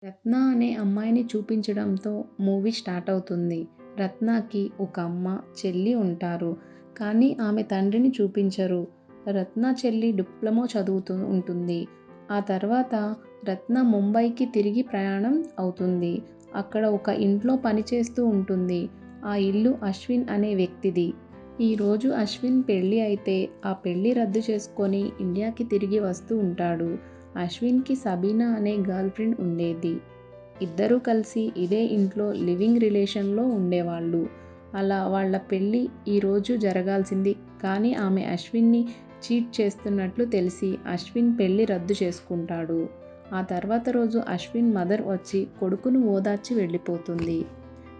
రత్న అనే అమ్మాయిని చూపించడంతో movie start అవుతుంది. రత్నకి ఒక అమ్మ, చెల్లి ఉంటారు. కానీ ఆమె తండ్రిని చూపించరు. రత్న చెల్లి డిప్లొమా చదువుతూ ఉంటుంది. ఆ తర్వాత రత్న ముంబైకి తిరిగి ప్రయాణం అవుతుంది. అక్కడ ఒక ఇంట్లో పనిచేస్తూ ఉంటుంది. ఆ ఇల్లు అశ్విన్ అనే వ్యక్తిది. ఈరోజు అశ్విన్ పెళ్లి అయితే ఆ పెళ్లి రద్దు చేసుకొని ఇండియాకి తిరిగి వస్తూ ఉంటాడు. అశ్విన్‌కి సబీనా అనే గర్ల్ ఫ్రెండ్ ఉండేది. ఇద్దరూ కలిసి ఇదే ఇంట్లో లివింగ్ రిలేషన్‌లో ఉండేవాళ్ళు. అలా వాళ్ళ పెళ్లి ఈరోజు జరగాల్సింది. కానీ ఆమె అశ్విన్‌ని చీట్ చేస్తున్నట్లు తెలిసి అశ్విన్ పెళ్లి రద్దు చేసుకుంటాడు. ఆ తర్వాత రోజు అశ్విన్ మదర్ వచ్చి కొడుకును ఓదార్చి వెళ్ళిపోతుంది.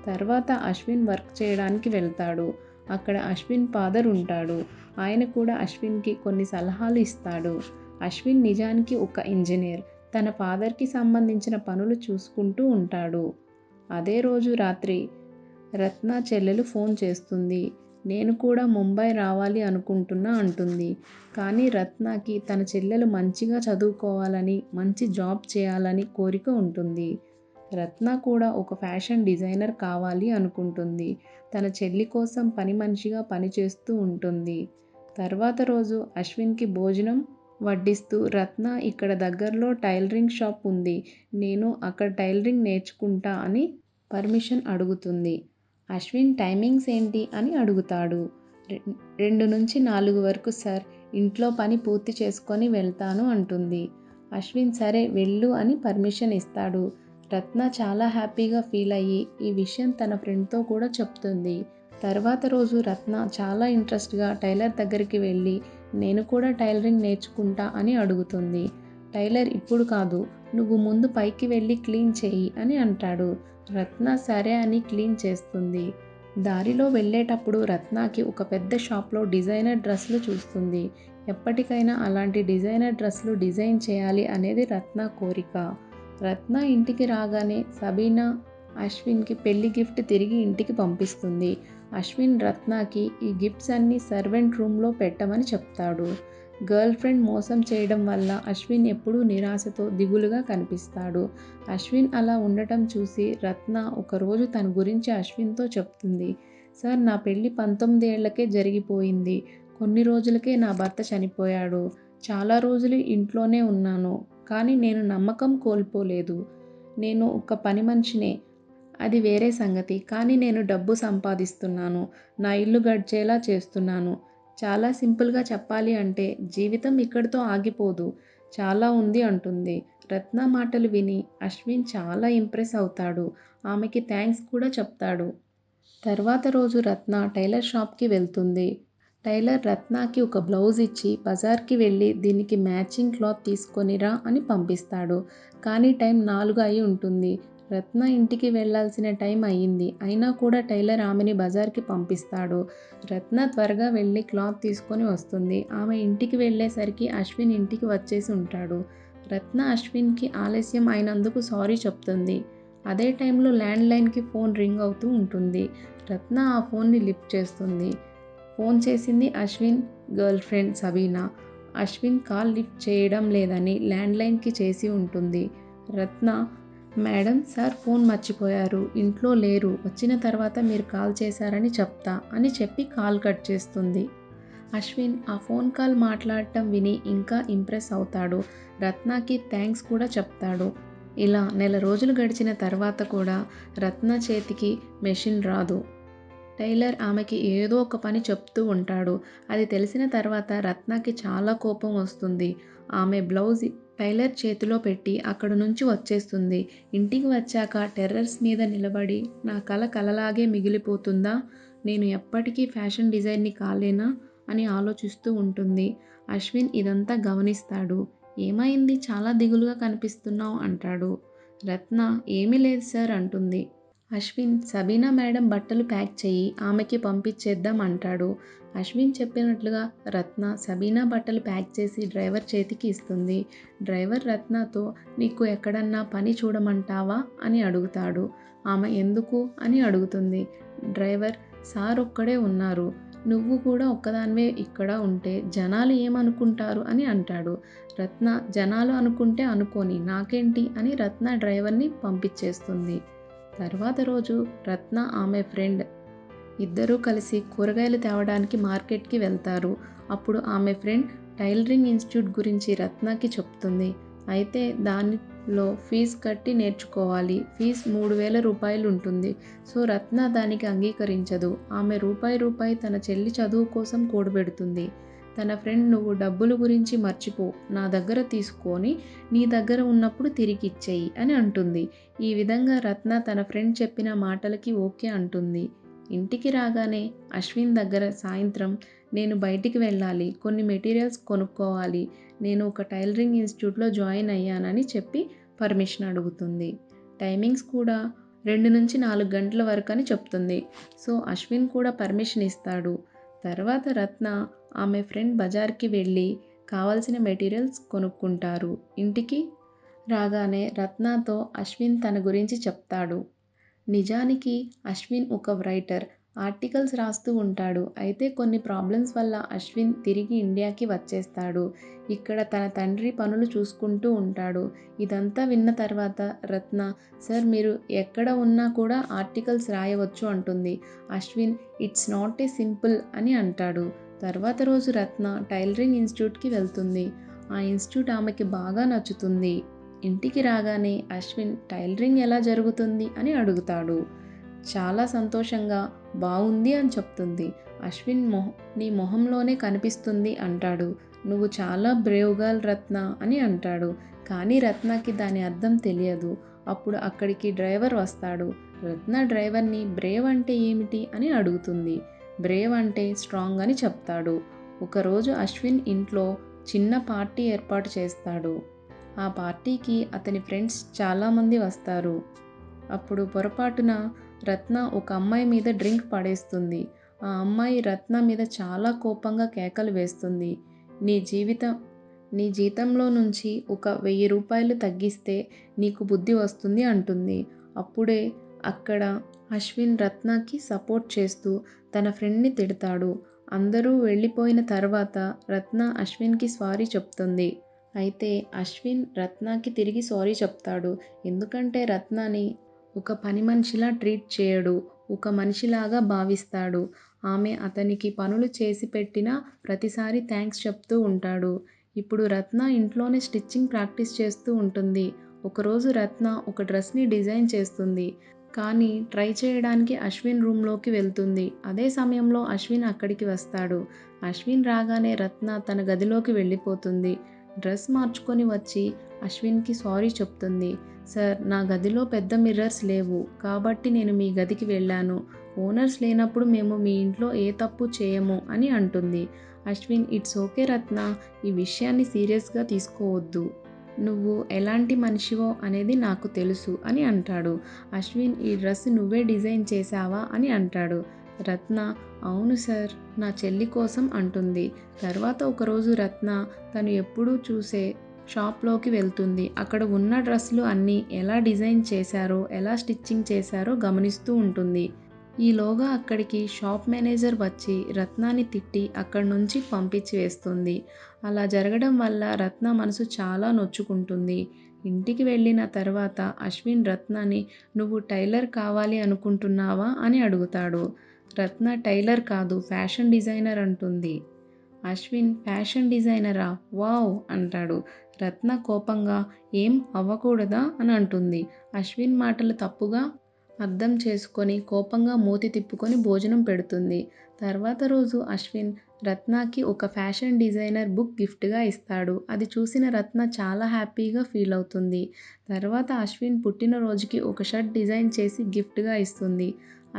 తర్వాత అశ్విన్ వర్క్ చేయడానికి వెళ్తాడు. అక్కడ అశ్విన్ ఫాదర్ ఉంటాడు. ఆయన కూడా అశ్విన్‌కి కొన్ని సలహాలు ఇస్తాడు. అశ్విన్ నిజానికి ఒక ఇంజినీర్. తన ఫాదర్‌కి సంబంధించిన పనులు చూసుకుంటూ ఉంటాడు. అదే రోజు రాత్రి రత్న చెల్లెలు ఫోన్ చేస్తుంది. నేను కూడా ముంబై రావాలి అనుకుంటున్నా అంటుంది. కానీ రత్నకి తన చెల్లెలు మంచిగా చదువుకోవాలని, మంచి జాబ్ చేయాలని కోరిక ఉంటుంది. రత్న కూడా ఒక ఫ్యాషన్ డిజైనర్ కావాలి అనుకుంటుంది. తన చెల్లి కోసం పని మనిషిగా పనిచేస్తూ ఉంటుంది. తర్వాత రోజు అశ్విన్‌కి భోజనం వడ్డిస్తూ రత్న ఇక్కడ దగ్గరలో టైలరింగ్ షాప్ ఉంది. నేను అక్కడ టైలరింగ్ నేర్చుకుంటా అని పర్మిషన్ అడుగుతుంది. అశ్విన్ టైమింగ్స్ ఏంటి అని అడుగుతాడు. 2-4 వరకు సార్. ఇంట్లో పని పూర్తి చేసుకొని వెళ్తాను అంటుంది. అశ్విన్ సరే వెళ్ళు అని పర్మిషన్ ఇస్తాడు. రత్న చాలా హ్యాపీగా ఫీల్ అయ్యి ఈ విషయం తన ఫ్రెండ్‌తో కూడా చెప్తుంది. తర్వాత రోజు రత్న చాలా ఇంట్రెస్ట్‌గా టైలర్ దగ్గరికి వెళ్ళి నేను కూడా టైలరింగ్ నేర్చుకుంటా అని అడుగుతుంది. టైలర్ ఇప్పుడు కాదు, నువ్వు ముందు పైకి వెళ్ళి క్లీన్ చెయ్యి అని అంటాడు. రత్న సరే అని క్లీన్ చేస్తుంది. దారిలో వెళ్ళేటప్పుడు రత్నకి ఒక పెద్ద షాప్‌లో డిజైనర్ డ్రెస్‌లు చూస్తుంది. ఎప్పటికైనా అలాంటి డిజైనర్ డ్రెస్‌లు డిజైన్ చేయాలి అనేది రత్న కోరిక. రత్న ఇంటికి రాగానే సబీనా అశ్విన్‌కి పెళ్లి గిఫ్ట్ తిరిగి ఇంటికి పంపిస్తుంది. అశ్విన్ రత్నకి ఈ గిఫ్ట్స్ అన్నీ సర్వెంట్ రూమ్‌లో పెట్టమని చెప్తాడు. గర్ల్ ఫ్రెండ్ మోసం చేయడం వల్ల అశ్విన్ ఎప్పుడూ నిరాశతో, దిగులుగా కనిపిస్తాడు. అశ్విన్ అలా ఉండటం చూసి రత్న ఒకరోజు తన గురించి అశ్విన్‌తో చెప్తుంది. సార్ నా పెళ్లి 19 ఏళ్లకే జరిగిపోయింది. కొన్ని రోజులకే నా భర్త చనిపోయాడు. చాలా రోజులు ఇంట్లోనే ఉన్నాను. కానీ నేను నమ్మకం కోల్పోలేదు. నేను ఒక పని మనిషినే. అది వేరే సంగతి. కానీ నేను డబ్బు సంపాదిస్తున్నాను. నా ఇల్లు గడిచేలా చేస్తున్నాను. చాలా సింపుల్‌గా చెప్పాలి అంటే జీవితం ఇక్కడితో ఆగిపోదు. చాలా ఉంది అంటుంది. రత్న మాటలు విని అశ్విన్ చాలా ఇంప్రెస్ అవుతాడు. ఆమెకి థాంక్స్ కూడా చెప్తాడు. తర్వాత రోజు రత్న టైలర్ షాప్‌కి వెళ్తుంది. టైలర్ రత్నకి ఒక బ్లౌజ్ ఇచ్చి బజార్‌కి వెళ్ళి దీనికి మ్యాచింగ్ క్లాత్ తీసుకొని రా అని పంపిస్తాడు. కానీ టైం 4 అయి ఉంటుంది. రత్న ఇంటికి వెళ్ళాల్సిన టైం అయ్యింది. అయినా కూడా టైలర్ ఆమెని బజార్‌కి పంపిస్తాడు. రత్న త్వరగా వెళ్ళి క్లాత్ తీసుకొని వస్తుంది. ఆమె ఇంటికి వెళ్ళేసరికి అశ్విన్ ఇంటికి వచ్చేసి ఉంటాడు. రత్న అశ్విన్‌కి ఆలస్యం అయినందుకు సారీ చెప్తుంది. అదే టైంలో ల్యాండ్‌లైన్‌కి ఫోన్ రింగ్ అవుతూ ఉంటుంది. రత్న ఆ ఫోన్ని లిఫ్ట్ చేస్తుంది. ఫోన్ చేసింది Ashwin girlfriend Sabina. Ashwin call lift చేయడం లేదని ల్యాండ్‌లైన్‌కి చేసి ఉంటుంది. రత్న మేడం సార్ ఫోన్ మర్చిపోయారు. ఇంట్లో లేరు. వచ్చిన తర్వాత మీరు కాల్ చేశారని చెప్తా అని చెప్పి కాల్ కట్ చేస్తుంది. అశ్విన్ ఆ ఫోన్ కాల్ మాట్లాడటం విని ఇంకా ఇంప్రెస్ అవుతాడు. రత్నకి థాంక్స్ కూడా చెప్తాడు. ఇలా నెల రోజులు గడిచిన తర్వాత కూడా రత్న చేతికి మెషిన్ రాదు. టైలర్ ఆమెకి ఏదో ఒక పని చెప్తూ ఉంటాడు. అది తెలిసిన తర్వాత రత్నకి చాలా కోపం వస్తుంది. ఆమె బ్లౌజ్ టైలర్ చేతిలో పెట్టి అక్కడి నుంచి వచ్చేస్తుంది. ఇంటికి వచ్చాక టెర్రస్ మీద నిలబడి నా కల కలలాగే మిగిలిపోతుందా? నేను ఎప్పటికీ ఫ్యాషన్ డిజైనర్‌ని కాలేనా? అని ఆలోచిస్తూ ఉంటుంది. అశ్విన్ ఇదంతా గమనిస్తాడు. ఏమైంది చాలా దిగులుగా కనిపిస్తున్నావు అంటాడు. రత్న ఏమీ లేదు సార్ అంటుంది. అశ్విన్ సబీనా మేడం బట్టలు ప్యాక్ చెయ్యి ఆమెకి పంపించేద్దాం అంటాడు. అశ్విన్ చెప్పినట్లుగా రత్న సబీనా బట్టలు ప్యాక్ చేసి డ్రైవర్ చేతికి ఇస్తుంది. డ్రైవర్ రత్నతో నీకు ఎక్కడన్నా పని చూడమంటావా అని అడుగుతాడు. ఆమె ఎందుకు అని అడుగుతుంది. డ్రైవర్ సార్ ఒక్కడే ఉన్నారు. నువ్వు కూడా ఒక్కదానివే ఇక్కడ ఉంటే జనాలు ఏమనుకుంటారు అని అంటాడు. రత్న జనాలు అనుకుంటే అనుకోని నాకేంటి అని రత్న డ్రైవర్ని పంపించేస్తుంది. తర్వాత రోజు రత్న ఆమె ఫ్రెండ్ ఇద్దరూ కలిసి కూరగాయలు తేవడానికి మార్కెట్కి వెళ్తారు. అప్పుడు ఆమె ఫ్రెండ్ టైలరింగ్ ఇన్స్టిట్యూట్ గురించి రత్నకి చెప్తుంది. అయితే దానిలో ఫీజు కట్టి నేర్చుకోవాలి. ఫీజు 3000 రూపాయలు ఉంటుంది. సో రత్న దానికి అంగీకరించదు. ఆమె రూపాయి తన చెల్లి చదువు కోసం కూడబెడుతుంది. తన ఫ్రెండ్ నువ్వు డబ్బులు గురించి మర్చిపో, నా దగ్గర తీసుకొని నీ దగ్గర ఉన్నప్పుడు తిరిగి ఇచ్చేయి అని అంటుంది. ఈ విధంగా రత్న తన ఫ్రెండ్ చెప్పిన మాటలకి ఓకే అంటుంది. ఇంటికి రాగానే అశ్విన్ దగ్గర సాయంత్రం నేను బయటికి వెళ్ళాలి, కొన్ని మెటీరియల్స్ కొనుక్కోవాలి, నేను ఒక టైలరింగ్ ఇన్స్టిట్యూట్లో జాయిన్ అయ్యానని చెప్పి పర్మిషన్ అడుగుతుంది. టైమింగ్స్ కూడా 2-4 గంటల వరకు అని చెప్తుంది. సో అశ్విన్ కూడా పర్మిషన్ ఇస్తాడు. తర్వాత రత్న ఆమె ఫ్రెండ్ బజార్కి వెళ్ళి కావాల్సిన మెటీరియల్స్ కొనుక్కుంటారు. ఇంటికి రాగానే రత్నతో అశ్విన్ తన గురించి చెప్తాడు. నిజానికి అశ్విన్ ఒక రైటర్, ఆర్టికల్స్ రాస్తూ ఉంటాడు. అయితే కొన్ని ప్రాబ్లమ్స్ వల్ల అశ్విన్ తిరిగి ఇండియాకి వచ్చేస్తాడు. ఇక్కడ తన తండ్రి పనులు చూసుకుంటూ ఉంటాడు. ఇదంతా విన్న తర్వాత రత్న సార్ మీరు ఎక్కడ ఉన్నా కూడా ఆర్టికల్స్ రాయవచ్చు అంటుంది. Ashwin it's not a simple అని అంటాడు. తర్వాత రోజు రత్న టైలరింగ్ ఇన్స్టిట్యూట్కి వెళ్తుంది. ఆ ఇన్స్టిట్యూట్ ఆమెకి బాగా నచ్చుతుంది. ఇంటికి రాగానే అశ్విన్ టైలరింగ్ ఎలా జరుగుతుంది అని అడుగుతాడు. చాలా సంతోషంగా బావుంది అని చెప్తుంది. అశ్విన్ నీ మొహంలోనే కనిపిస్తుంది అంటాడు. నువ్వు చాలా బ్రేవ్ గర్ల్ రత్న అని అంటాడు. కానీ రత్నకి దాని అర్థం తెలియదు. అప్పుడు అక్కడికి డ్రైవర్ వస్తాడు. రత్న డ్రైవర్ని బ్రేవ్ అంటే ఏమిటి అని అడుగుతుంది. బ్రేవ్ అంటే స్ట్రాంగ్ అని చెప్తాడు. ఒకరోజు అశ్విన్ ఇంట్లో చిన్న పార్టీ ఏర్పాటు చేస్తాడు. ఆ పార్టీకి అతని ఫ్రెండ్స్ చాలామంది వస్తారు. అప్పుడు పొరపాటున రత్న ఒక అమ్మాయి మీద డ్రింక్ పడేస్తుంది. ఆ అమ్మాయి రత్న మీద చాలా కోపంగా కేకలు వేస్తుంది. నీ జీతంలో నుంచి ఒక 1000 రూపాయలు తగ్గిస్తే నీకు బుద్ధి వస్తుంది అంటుంది. అప్పుడే అక్కడ అశ్విన్ రత్నకి సపోర్ట్ చేస్తూ తన ఫ్రెండ్ని తిడతాడు. అందరూ వెళ్ళిపోయిన తర్వాత రత్న అశ్విన్కి సారీ చెప్తుంది. అయితే అశ్విన్ రత్నకి తిరిగి సారీ చెప్తాడు. ఎందుకంటే రత్నని ఒక పని మనిషిలా ట్రీట్ చేయడు. ఒక మనిషిలాగా భావిస్తాడు. ఆమె అతనికి పనులు చేసి పెట్టినా ప్రతిసారి థ్యాంక్స్ చెప్తూ ఉంటాడు. ఇప్పుడు రత్న ఇంట్లోనే స్టిచ్చింగ్ ప్రాక్టీస్ చేస్తూ ఉంటుంది. ఒకరోజు రత్న ఒక డ్రెస్ని డిజైన్ చేస్తుంది. కానీ ట్రై చేయడానికి అశ్విన్ రూమ్లోకి వెళ్తుంది. అదే సమయంలో అశ్విన్ అక్కడికి వస్తాడు. అశ్విన్ రాగానే రత్న తన గదిలోకి వెళ్ళిపోతుంది. డ్రెస్ మార్చుకొని వచ్చి అశ్విన్కి సారీ చెప్తుంది. సార్ నా గదిలో పెద్ద మిర్రర్స్ లేవు కాబట్టి నేను మీ గదికి వెళ్ళాను. ఓనర్స్ లేనప్పుడు మేము మీ ఇంట్లో ఏ తప్పు చేయము అని అంటుంది. అశ్విన్ ఇట్స్ ఓకే రత్న, ఈ విషయాన్ని సీరియస్గా తీసుకోవద్దు. నువ్వు ఎలాంటి మనిషివో అనేది నాకు తెలుసు అని అంటాడు. అశ్విన్ ఈ డ్రెస్ నువ్వే డిజైన్ చేశావా అని అంటాడు. రత్న అవును సార్ నా చెల్లి కోసం అంటుంది. తర్వాత ఒకరోజు రత్న తను ఎప్పుడూ చూసే షాప్లోకి వెళ్తుంది. అక్కడ ఉన్న డ్రెస్సులు అన్నీ ఎలా డిజైన్ చేశారో, ఎలా స్టిచ్చింగ్ చేశారో గమనిస్తూ ఉంటుంది. ఈలోగా అక్కడికి షాప్ మేనేజర్ వచ్చి రత్నాని తిట్టి అక్కడి నుంచి పంపించి వేస్తుంది. అలా జరగడం వల్ల రత్న మనసు చాలా నొచ్చుకుంటుంది. ఇంటికి వెళ్ళిన తర్వాత అశ్విన్ రత్నని నువ్వు టైలర్ కావాలి అనుకుంటున్నావా అని అడుగుతాడు. రత్న టైలర్ కాదు ఫ్యాషన్ డిజైనర్ అంటుంది. అశ్విన్ ఫ్యాషన్ డిజైనరా వావ్ అంటాడు. రత్న కోపంగా ఏం అవ్వకూడదా అని అంటుంది. అశ్విన్ మాటలు తప్పుగా అర్థం చేసుకొని కోపంగా మూతి తిప్పుకొని భోజనం పెడుతుంది. తర్వాత రోజు అశ్విన్ రత్నకి ఒక ఫ్యాషన్ డిజైనర్ బుక్ గిఫ్ట్గా ఇస్తాడు. అది చూసిన రత్న చాలా హ్యాపీగా ఫీల్ అవుతుంది. తర్వాత అశ్విన్ పుట్టినరోజుకి ఒక షర్ట్ డిజైన్ చేసి గిఫ్ట్గా ఇస్తుంది.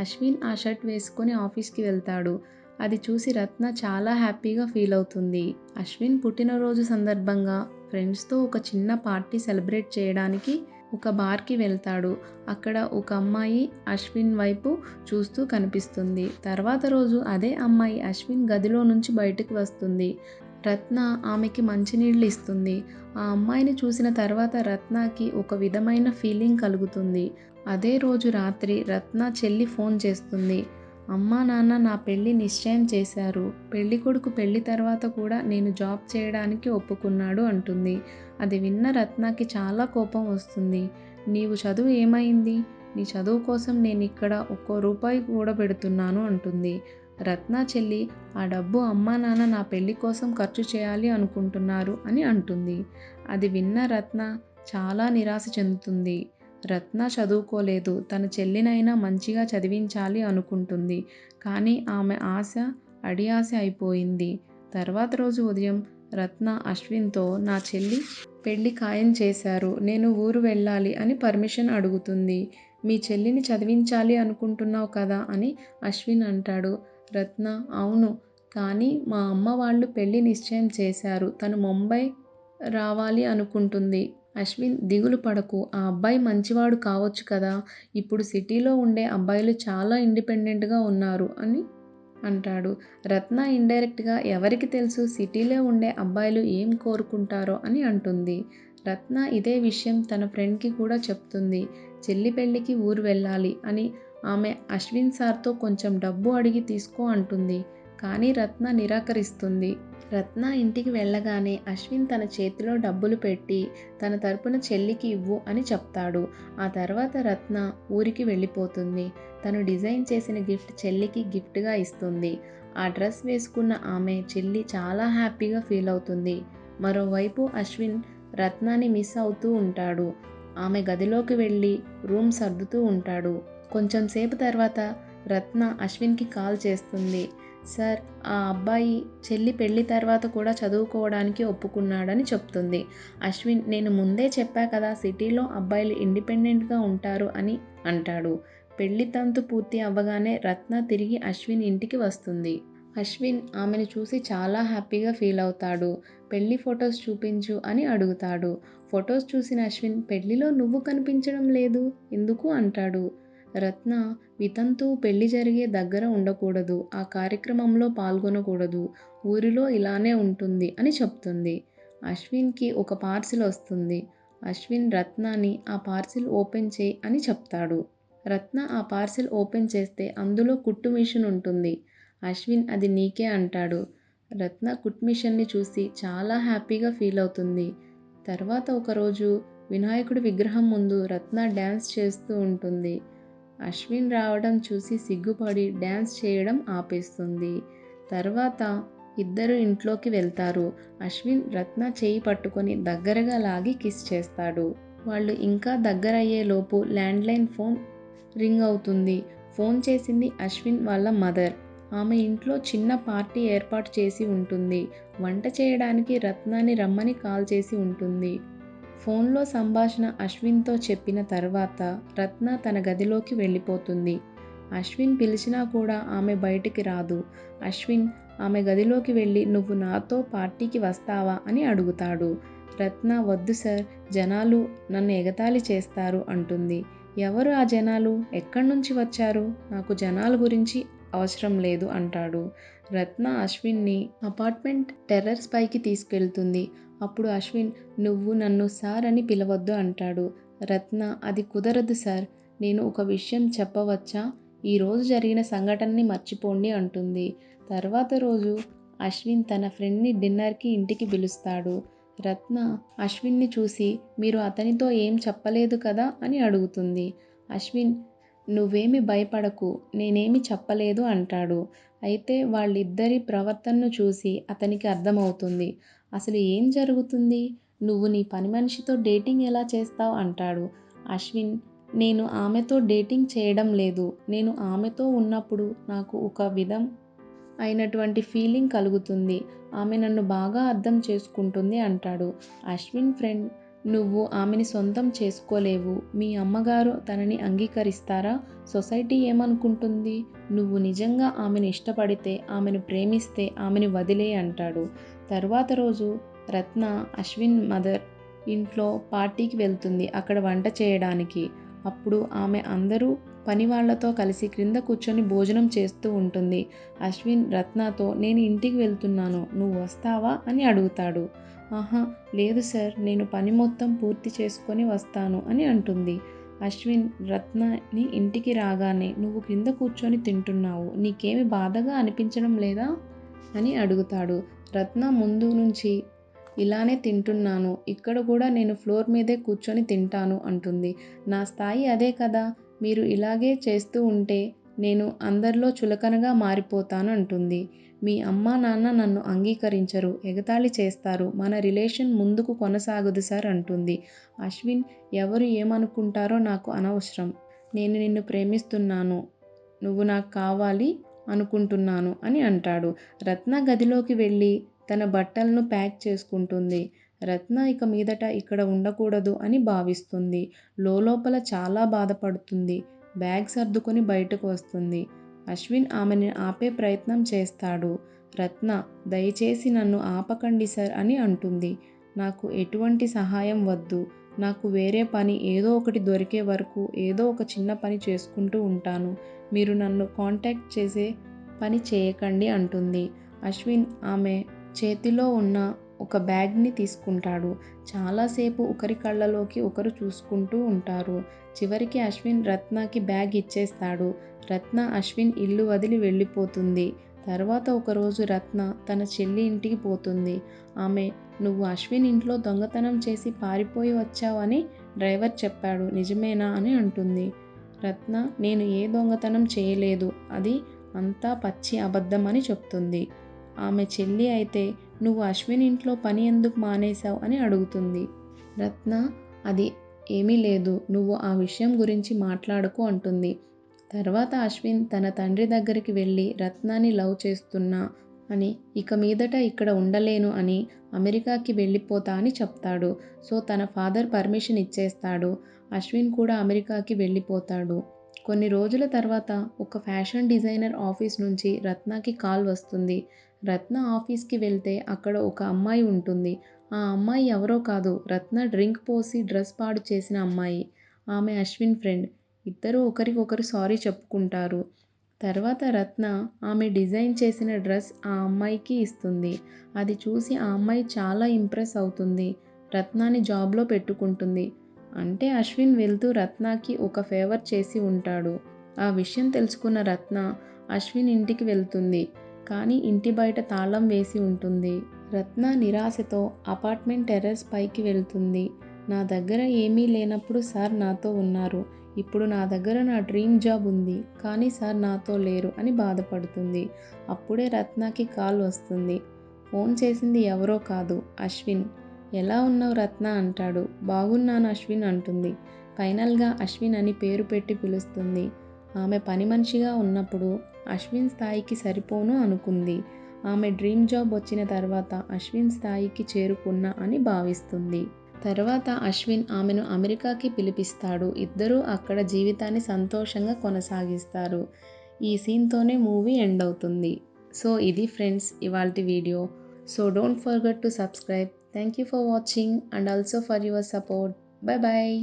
అశ్విన్ ఆ షర్ట్ వేసుకొని ఆఫీస్కి వెళ్తాడు. అది చూసి రత్న చాలా హ్యాపీగా ఫీల్ అవుతుంది. అశ్విన్ పుట్టినరోజు సందర్భంగా ఫ్రెండ్స్తో ఒక చిన్న పార్టీ సెలబ్రేట్ చేయడానికి ఒక బార్కి వెళ్తాడు. అక్కడ ఒక అమ్మాయి అశ్విన్ వైపు చూస్తూ కనిపిస్తుంది. తర్వాత రోజు అదే అమ్మాయి అశ్విన్ గదిలో నుంచి బయటకు వస్తుంది. రత్న ఆమెకి మంచినీళ్ళు ఇస్తుంది. ఆ అమ్మాయిని చూసిన తర్వాత రత్నకి ఒక విధమైన ఫీలింగ్ కలుగుతుంది. అదే రోజు రాత్రి రత్న చెల్లి ఫోన్ చేస్తుంది. అమ్మా నాన్న నా పెళ్లి నిశ్చయం చేశారు. పెళ్ళికొడుకు పెళ్లి తర్వాత కూడా నేను జాబ్ చేయడానికి ఒప్పుకున్నాడు అంటుంది. అది విన్న రత్నకి చాలా కోపం వస్తుంది. నీవు చదువు ఏమైంది? నీ చదువు కోసం నేనిక్కడ ఒక్కో రూపాయి కూడబెడుతున్నాను అంటుంది. రత్న చెల్లి ఆ డబ్బు అమ్మా నాన్న నా పెళ్లి కోసం ఖర్చు చేయాలి అనుకుంటున్నారు అని అంటుంది. అది విన్న రత్న చాలా నిరాశ చెందుతుంది. రత్న చదువుకోలేదు. తన చెల్లినైనా మంచిగా చదివించాలి అనుకుంటుంది. కానీ ఆమె ఆశ అడియాశ అయిపోయింది. తర్వాత రోజు ఉదయం రత్న అశ్విన్‌తో నా చెల్లి పెళ్లి ఖాయం చేశారు. నేను ఊరు వెళ్ళాలి అని పర్మిషన్ అడుగుతుంది. మీ చెల్లిని చదివించాలి అనుకుంటున్నావు కదా అని అశ్విన్ అంటాడు. రత్న అవును. కానీ మా అమ్మ వాళ్ళు పెళ్లి నిశ్చయం చేశారు. తను ముంబై రావాలి అనుకుంటుంది. అశ్విన్ దిగులు పడకు. ఆ అబ్బాయి మంచివాడు కావచ్చు కదా! ఇప్పుడు సిటీలో ఉండే అబ్బాయిలు చాలా ఇండిపెండెంట్‌గా ఉన్నారు అని అంటాడు. రత్న ఇండైరెక్ట్‌గా ఎవరికి తెలుసు సిటీలో ఉండే అబ్బాయిలు ఏం కోరుకుంటారో అని అంటుంది. రత్న ఇదే విషయం తన ఫ్రెండ్‌కి కూడా చెప్తుంది. చెల్లి పెళ్లికి ఊరు వెళ్ళాలి అని ఆమె అశ్విన్ సార్‌తో కొంచెం డబ్బు అడిగి తీసుకో అంటుంది. కానీ రత్న నిరాకరిస్తుంది. రత్న ఇంటికి వెళ్ళగానే అశ్విన్ తన చేతిలో డబ్బులు పెట్టి తన తరపున చెల్లికి ఇవ్వు అని చెప్తాడు. ఆ తర్వాత రత్న ఊరికి వెళ్ళిపోతుంది. తను డిజైన్ చేసిన గిఫ్ట్ చెల్లికి గిఫ్ట్‌గా ఇస్తుంది. ఆ డ్రెస్ వేసుకున్న ఆమె చెల్లి చాలా హ్యాపీగా ఫీల్ అవుతుంది. మరోవైపు అశ్విన్ రత్నాని మిస్ అవుతూ ఉంటాడు. ఆమె గదిలోకి వెళ్ళి రూమ్ సర్దుతూ ఉంటాడు. కొంచెం సేపు తర్వాత రత్న అశ్విన్‌కి కాల్ చేస్తుంది. సార్, ఆ అబ్బాయి చెల్లి పెళ్లి తర్వాత కూడా చదువుకోవడానికి ఒప్పుకున్నాడని చెప్తుంది. అశ్విన్ నేను ముందే చెప్పా కదా సిటీలో అబ్బాయిలు ఇండిపెండెంట్‌గా ఉంటారు అని అంటాడు. పెళ్లి తంతు పూర్తి అవ్వగానే రత్న తిరిగి అశ్విన్ ఇంటికి వస్తుంది. అశ్విన్ ఆమెను చూసి చాలా హ్యాపీగా ఫీల్ అవుతాడు. పెళ్లి ఫొటోస్ చూపించు అని అడుగుతాడు. ఫొటోస్ చూసిన అశ్విన్ పెళ్లిలో నువ్వు కనిపించడం లేదు ఎందుకు అంటాడు. రత్న వితంతువు పెళ్లి జరిగే దగ్గర ఉండకూడదు. ఆ కార్యక్రమంలో పాల్గొనకూడదు. ఊరిలో ఇలానే ఉంటుంది అని చెప్తుంది. అశ్విన్‌కి ఒక పార్సిల్ వస్తుంది. అశ్విన్ రత్నాని ఆ పార్సిల్ ఓపెన్ చెయ్ అని చెప్తాడు. రత్న ఆ పార్సిల్ ఓపెన్ చేస్తే అందులో కుట్టు మిషన్ ఉంటుంది. అశ్విన్ అది నీకే అంటాడు. రత్న కుట్టు మిషన్‌ని చూసి చాలా హ్యాపీగా ఫీల్ అవుతుంది. తర్వాత ఒకరోజు వినాయకుడి విగ్రహం ముందు రత్న డాన్స్ చేస్తూ ఉంటుంది. అశ్విన్ రావడం చూసి సిగ్గుపడి డాన్స్ చేయడం ఆపేస్తుంది. తర్వాత ఇద్దరు ఇంట్లోకి వెళ్తారు. అశ్విన్ రత్న చేయి పట్టుకొని దగ్గరగా లాగి కిస్ చేస్తాడు. వాళ్ళు ఇంకా దగ్గరయ్యేలోపు ల్యాండ్‌లైన్ ఫోన్ రింగ్ అవుతుంది. ఫోన్ చేసింది అశ్విన్ వాళ్ళ మదర్. ఆమె ఇంట్లో చిన్న పార్టీ ఏర్పాటు చేసి ఉంటుంది. వంట చేయడానికి రత్నాని రమ్మని కాల్ చేసి ఉంటుంది. ఫోన్లో సంభాషణ అశ్విన్‌తో చెప్పిన తర్వాత రత్న తన గదిలోకి వెళ్ళిపోతుంది. అశ్విన్ పిలిచినా కూడా ఆమె బయటికి రాదు. అశ్విన్ ఆమె గదిలోకి వెళ్ళి నువ్వు నాతో పార్టీకి వస్తావా అని అడుగుతాడు. రత్న వద్దు సార్, జనాలు నన్ను ఎగతాళి చేస్తారు అంటుంది. ఎవరు ఆ జనాలు? ఎక్కడి నుంచి వచ్చారు? నాకు జనాల గురించి అవసరం లేదు అంటాడు. రత్న అశ్విన్ని అపార్ట్మెంట్ టెర్రస్ పైకి తీసుకెళ్తుంది. అప్పుడు అశ్విన్ నువ్వు నన్ను సార్ అని పిలవద్దు అంటాడు. రత్న అది కుదరదు సార్. నేను ఒక విషయం చెప్పవచ్చా? ఈరోజు జరిగిన సంఘటనని మర్చిపోండి అంటుంది. తర్వాత రోజు అశ్విన్ తన ఫ్రెండ్‌ని డిన్నర్‌కి ఇంటికి పిలుస్తాడు. రత్న అశ్విన్‌ని చూసి మీరు అతనితో ఏం చెప్పలేదు కదా అని అడుగుతుంది. అశ్విన్ నువ్వేమి భయపడకు, నేనేమి చెప్పలేదు అంటాడు. అయితే వాళ్ళిద్దరి ప్రవర్తనను చూసి అతనికి అర్థమవుతుంది. అసలు ఏం జరుగుతుంది? నువ్వు నీ పనిమనిషితో డేటింగ్ ఎలా చేస్తావ్ అంటాడు. అశ్విన్ నేను ఆమెతో డేటింగ్ చేయడం లేదు. నేను ఆమెతో ఉన్నప్పుడు నాకు ఒక విధం అయినటువంటి ఫీలింగ్ కలుగుతుంది. ఆమె నన్ను బాగా అర్థం చేసుకుంటుంది అంటాడు. అశ్విన్ ఫ్రెండ్ నువ్వు ఆమెని సొంతం చేసుకోలేవు. మీ అమ్మగారు తనని అంగీకరిస్తారా? సొసైటీ ఏమనుకుంటుంది? నువ్వు నిజంగా ఆమెను ఇష్టపడితే, ఆమెను ప్రేమిస్తే ఆమెని వదిలేయ్ అంటాడు. తర్వాత రోజు రత్న అశ్విన్ మదర్ ఇంట్లో పార్టీకి వెళ్తుంది. అక్కడ వంట చేయడానికి. అప్పుడు ఆమె అందరూ పనివాళ్లతో కలిసి క్రింద కూర్చొని భోజనం చేస్తూ ఉంటుంది. అశ్విన్ రత్నతో నేను ఇంటికి వెళ్తున్నాను. నువ్వు వస్తావా అని అడుగుతాడు. ఆహా లేదు సార్, నేను పని మొత్తం పూర్తి చేసుకొని వస్తాను అని అంటుంది. అశ్విన్ రత్నని ఇంటికి రాగానే నువ్వు కింద కూర్చొని తింటున్నావు, నీకేమి బాధగా అనిపించడం లేదా అని అడుగుతాడు. రత్న ముందు నుంచి ఇలానే తింటున్నాను, ఇక్కడ కూడా నేను ఫ్లోర్ మీదే కూర్చొని తింటాను అంటుంది. నా స్థాయి అదే కదా, మీరు ఇలాగే చేస్తూ ఉంటే నేను అందరిలో చులకనగా మారిపోతాను అంటుంది. మీ అమ్మా నాన్న నన్ను అంగీకరించరు, ఎగతాళి చేస్తారు, మన రిలేషన్ ముందుకు కొనసాగదు సార్ అంటుంది. అశ్విన్ ఎవరు ఏమనుకుంటారో నాకు అనవసరం, నేను నిన్ను ప్రేమిస్తున్నాను, నువ్వు నాకు కావాలి అనుకుంటున్నాను అని అంటాడు. రత్న గదిలోకి వెళ్ళి తన బట్టలను ప్యాక్ చేసుకుంటుంది. రత్న ఇక మీదట ఇక్కడ ఉండకూడదు అని భావిస్తుంది. లోలోపల చాలా బాధపడుతుంది. బ్యాగ్ సర్దుకొని బయటకు వస్తుంది. అశ్విన్ ఆమెని ఆపే ప్రయత్నం చేస్తాడు. రత్న దయచేసి నన్ను ఆపకండి సార్ అని అంటుంది. నాకు ఎటువంటి సహాయం వద్దు, నాకు వేరే పని ఏదో ఒకటి దొరికే వరకు ఏదో ఒక చిన్న పని చేసుకుంటూ ఉంటాను, మీరు నన్ను కాంటాక్ట్ చేసే పని చేయకండి అంటుంది. అశ్విన్ ఆమె చేతిలో ఉన్న ఒక బ్యాగ్ని తీసుకుంటాడు. చాలాసేపు ఒకరి కళ్ళలోకి ఒకరు చూసుకుంటూ ఉంటారు. చివరికి అశ్విన్ రత్నకి బ్యాగ్ ఇచ్చేస్తాడు. రత్న అశ్విన్ ఇల్లు వదిలి వెళ్ళిపోతుంది. తర్వాత ఒకరోజు రత్న తన చెల్లి ఇంటికి పోతుంది. ఆమె, నువ్వు అశ్విన్ ఇంట్లో దొంగతనం చేసి పారిపోయి వచ్చావని డ్రైవర్ చెప్పాడు, నిజమేనా అని అంటుంది. రత్న, నేను ఏ దొంగతనం చేయలేదు, అది అంతా పచ్చి అబద్ధం అని చెప్తుంది. ఆమె చెల్లి అయితే, నువ్వు అశ్విన్ ఇంట్లో పని ఎందుకు మానేశావు అని అడుగుతుంది. రత్న, అది ఏమీ లేదు, నువ్వు ఆ విషయం గురించి మాట్లాడకు అంటుంది. తర్వాత అశ్విన్ తన తండ్రి దగ్గరికి వెళ్ళి రత్నాని లవ్ చేస్తున్నా అని, ఇక మీదట ఇక్కడ ఉండలేను అని, అమెరికాకి వెళ్ళిపోతా అని చెప్తాడు. సో తన ఫాదర్ పర్మిషన్ ఇచ్చేస్తాడు. అశ్విన్ కూడా అమెరికాకి వెళ్ళిపోతాడు. కొన్ని రోజుల తర్వాత ఒక ఫ్యాషన్ డిజైనర్ ఆఫీస్ నుంచి రత్నకి కాల్ వస్తుంది. రత్న ఆఫీస్కి వెళ్తే అక్కడ ఒక అమ్మాయి ఉంటుంది. ఆ అమ్మాయి ఎవరో కాదు, రత్న డ్రింక్ పోసి డ్రెస్ పాడు చేసిన అమ్మాయి. ఆమె అశ్విన్ ఫ్రెండ్. ఇద్దరూ ఒకరికొకరు సారీ చెప్పుకుంటారు. తర్వాత రత్న ఆమె డిజైన్ చేసిన డ్రెస్ ఆ అమ్మాయికి ఇస్తుంది. అది చూసి ఆ అమ్మాయి చాలా ఇంప్రెస్ అవుతుంది. రత్నాని జాబ్లో పెట్టుకుంటుంది. అంటే అశ్విన్ వెళ్తూ రత్నకి ఒక ఫేవర్ చేసి ఉంటాడు. ఆ విషయం తెలుసుకున్న రత్న అశ్విన్ ఇంటికి వెళ్తుంది. కానీ ఇంటి బయట తాళం వేసి ఉంటుంది. రత్న నిరాశతో అపార్ట్మెంట్ టెర్రస్ పైకి వెళ్తుంది. నా దగ్గర ఏమీ లేనప్పుడు సార్ నాతో ఉన్నారు, ఇప్పుడు నా దగ్గర నా డ్రీమ్ జాబ్ ఉంది, కానీ సార్ నాతో లేరు అని బాధపడుతుంది. అప్పుడే రత్నకి కాల్ వస్తుంది. ఫోన్ చేసింది ఎవరో కాదు, అశ్విన్. ఎలా ఉన్నావు రత్న అంటాడు. బాగున్నాను అశ్విన్ అంటుంది. ఫైనల్గా అశ్విన్ అని పేరు పెట్టి పిలుస్తుంది. ఆమె పని మనిషిగా ఉన్నప్పుడు అశ్విన్ స్థాయికి సరిపోను అనుకుంది. ఆమె డ్రీమ్ జాబ్ వచ్చిన తర్వాత అశ్విన్ స్థాయికి చేరుకున్నా అని భావిస్తుంది. తర్వాత అశ్విన్ ఆమెను అమెరికాకి పిలిపిస్తాడు. ఇద్దరూ అక్కడ జీవితాన్ని సంతోషంగా కొనసాగిస్తారు. ఈ సీన్తోనే మూవీ ఎండ్ అవుతుంది. సో ఇది ఫ్రెండ్స్ ఇవాల్టి వీడియో. So don't forget to subscribe. Thank you for watching and also for your support. Bye bye.